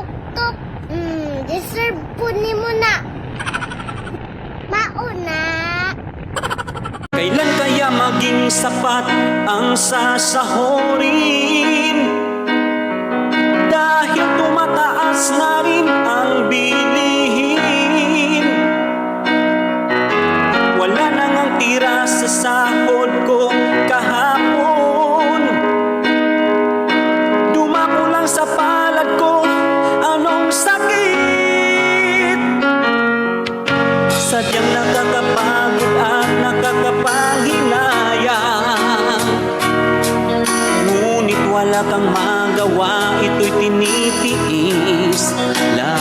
tuk-tuk. Deserve po ni mo na. Mauna. Kailan kaya maging sapat ang sasahurin? Dahil tumataas na rin ang bilihin. Wala na ngang tira sa sahod ko kahapon. Dumako lang sa palad ko, anong sakit? Sadyang nakakapagod at nakakapanghinayang. Ngunit wala kang magawa, ito'y tinitiis lang.